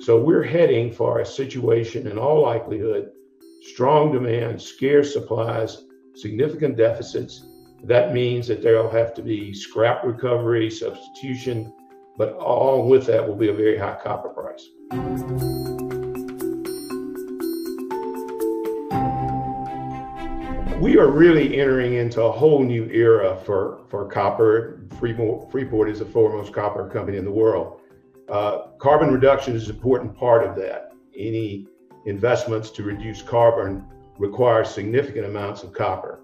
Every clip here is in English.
So we're heading for a situation, in all likelihood, strong demand, scarce supplies, significant deficits. That means that there'll have to be scrap recovery, substitution, but along with that will be a very high copper price. We are really entering into a whole new era for copper. Freeport is the foremost copper company in the world. Carbon reduction is an important part of that. Any investments to reduce carbon require significant amounts of copper.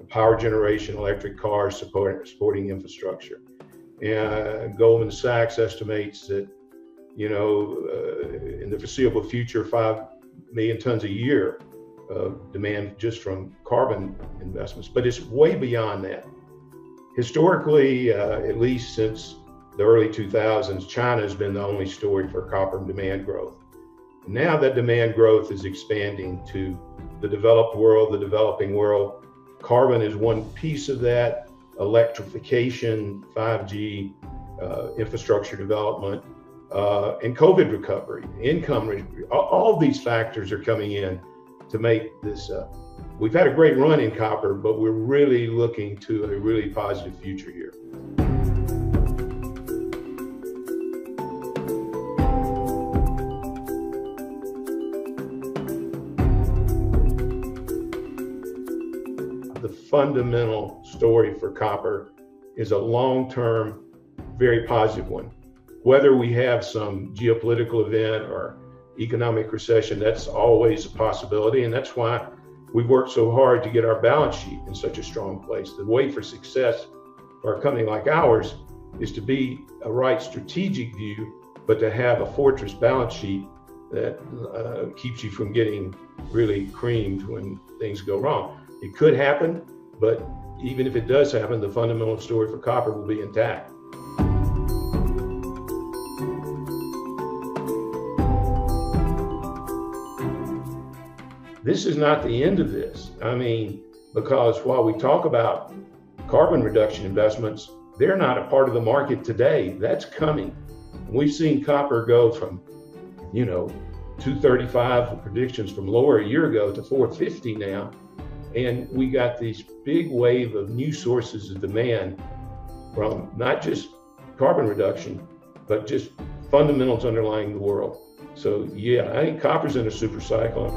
Power generation, electric cars, supporting infrastructure. And Goldman Sachs estimates that, in the foreseeable future, 5 million tons a year of demand just from carbon investments, but it's way beyond that. Historically, at least since the early 2000s, China has been the only story for copper demand growth. Now that demand growth is expanding to the developed world, the developing world. Carbon is one piece of that. Electrification, 5G, infrastructure development, and COVID recovery, all these factors are coming in to make this. We've had a great run in copper, but we're really looking to a really positive future here. The fundamental story for copper is a long-term, very positive one. Whether we have some geopolitical event or economic recession, that's always a possibility, and that's why we've worked so hard to get our balance sheet in such a strong place. The way for success for a company like ours is to be a right strategic view, but to have a fortress balance sheet that keeps you from getting really creamed when things go wrong. It could happen, but even if it does happen, the fundamental story for copper will be intact. This is not the end of this. I mean, because while we talk about carbon reduction investments, they're not a part of the market today. That's coming. We've seen copper go from, 235 predictions from lower a year ago to 450 now. And we got this big wave of new sources of demand from not just carbon reduction, but just fundamentals underlying the world. So yeah, I think copper's in a super cycle.